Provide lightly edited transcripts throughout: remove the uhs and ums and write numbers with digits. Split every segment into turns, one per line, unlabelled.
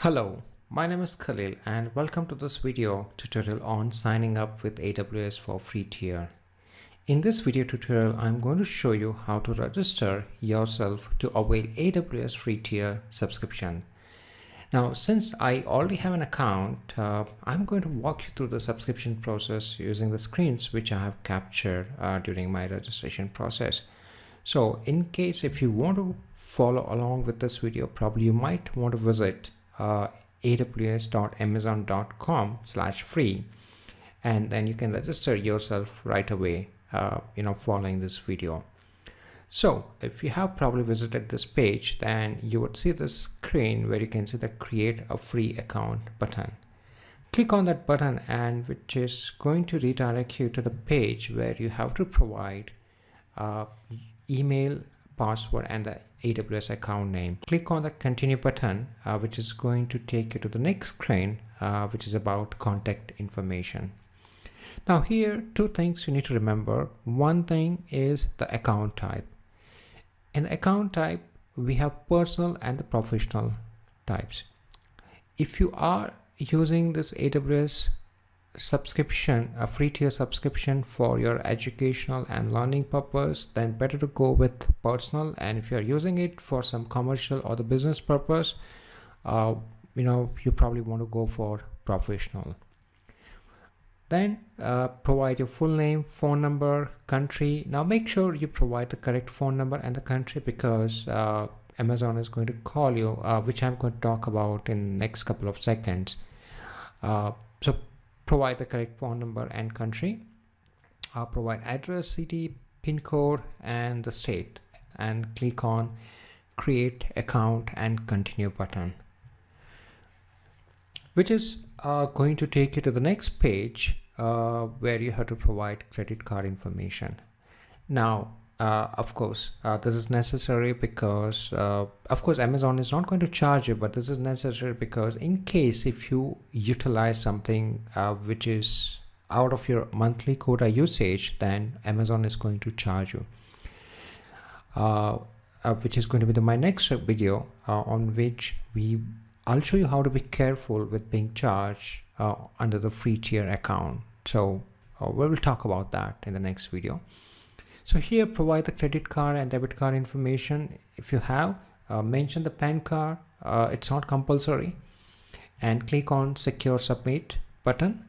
Hello, my name is Khalil and welcome to this video tutorial on signing up with AWS for free tier. In this video tutorial, I'm going to show you how to register yourself to avail AWS free tier subscription. Now, since I already have an account, I'm going to walk you through the subscription process using the screens which I have captured during my registration process. So in case if you want to follow along with this video, probably you might want to visit aws.amazon.com/free, and then you can register yourself right away following this video. So if you have probably visited this page, then you would see this screen where you can see the create a free account button. Click on that button, and which is going to redirect you to the page where you have to provide email, password, and the AWS account name. Click on the continue button, which is going to take you to the next screen, which is about contact information. Now here, two things you need to remember. One thing is the account type. In the account type, we have personal and the professional types. If you are using this AWS subscription, a free tier subscription for your educational and learning purpose, then better to go with personal. And if you are using it for some commercial or the business purpose, you probably want to go for professional. Then provide your full name, phone number, country. Now make sure you provide the correct phone number and the country, because Amazon is going to call you, which I'm going to talk about in the next couple of seconds. So provide the correct phone number and country. Provide address, city, pin code, and the state, and click on create account and continue button, which is going to take you to the next page where you have to provide credit card information. Now, of course, this is necessary because, of course, Amazon is not going to charge you, but this is necessary because in case if you utilize something which is out of your monthly quota usage, then Amazon is going to charge you, which is going to be my next video on which I'll show you how to be careful with being charged under the free tier account. So we will talk about that in the next video. So here, provide the credit card and debit card information. If you have, mention the PAN card. It's not compulsory. And click on secure submit button.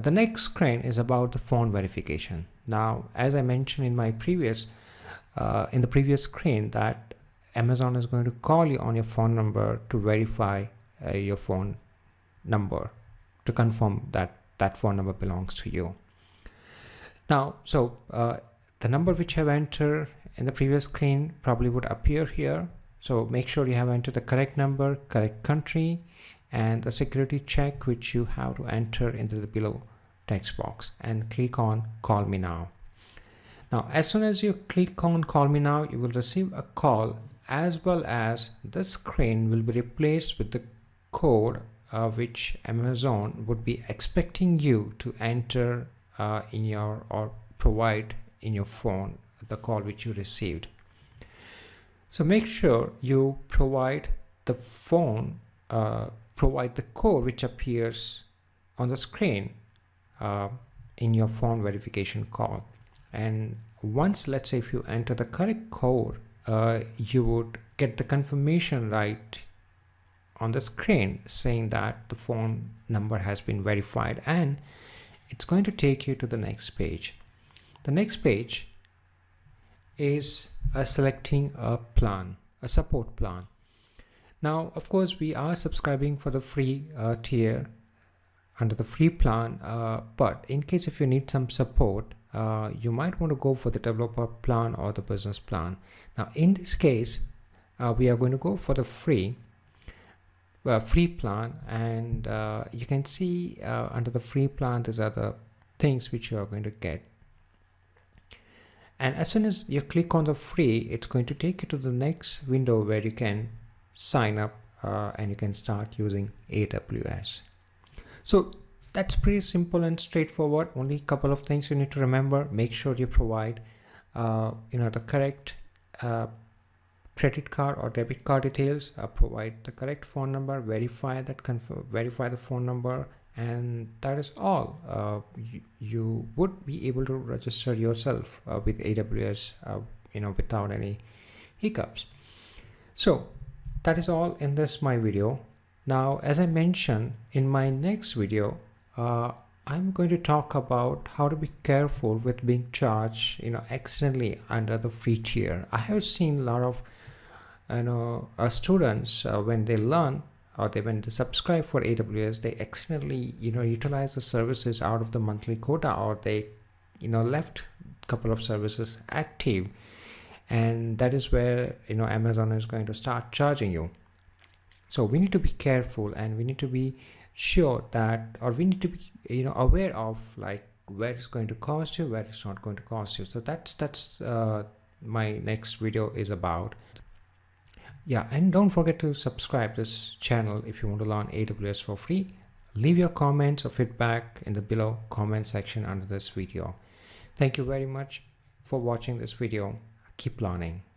The next screen is about the phone verification. Now, as I mentioned in my previous screen, that Amazon is going to call you on your phone number to verify your phone number, to confirm that that phone number belongs to you. Now, so the number which I have entered in the previous screen probably would appear here. So make sure you have entered the correct number, correct country, and the security check which you have to enter into the below text box, and click on call me now. Now, as soon as you click on call me now, you will receive a call, as well as the screen will be replaced with the code which Amazon would be expecting you to enter in your, or provide in your phone, the call which you received. So make sure you provide the phone, provide the code which appears on the screen in your phone verification call. And once, let's say if you enter the correct code, you would get the confirmation right on the screen saying that the phone number has been verified, and it's going to take you to the next page. The next page is selecting a plan, a support plan. Now, of course, we are subscribing for the free tier under the free plan, but in case if you need some support, you might want to go for the developer plan or the business plan. Now, in this case, we are going to go for the free plan, and you can see under the free plan, these are the things which you are going to get. And as soon as you click on the free, it's going to take you to the next window where you can sign up and you can start using AWS. So that's pretty simple and straightforward. Only a couple of things you need to remember. Make sure you provide the correct credit card or debit card details, provide the correct phone number, verify the phone number, and that is all. You would be able to register yourself with AWS without any hiccups. So that is all in this my video. Now, as I mentioned, in my next video I'm going to talk about how to be careful with being charged accidentally under the free tier. I have seen a lot of students when they learn or when they subscribe for AWS, they accidentally utilize the services out of the monthly quota, or they left a couple of services active, and that is where Amazon is going to start charging you. So we need to be careful, and we need to be sure that, or we need to be aware of like where it's going to cost you, where it's not going to cost you. So that's my next video is about. Yeah, and don't forget to subscribe this channel if you want to learn AWS for free. Leave your comments or feedback in the below comment section under this video. Thank you very much for watching this video. Keep learning.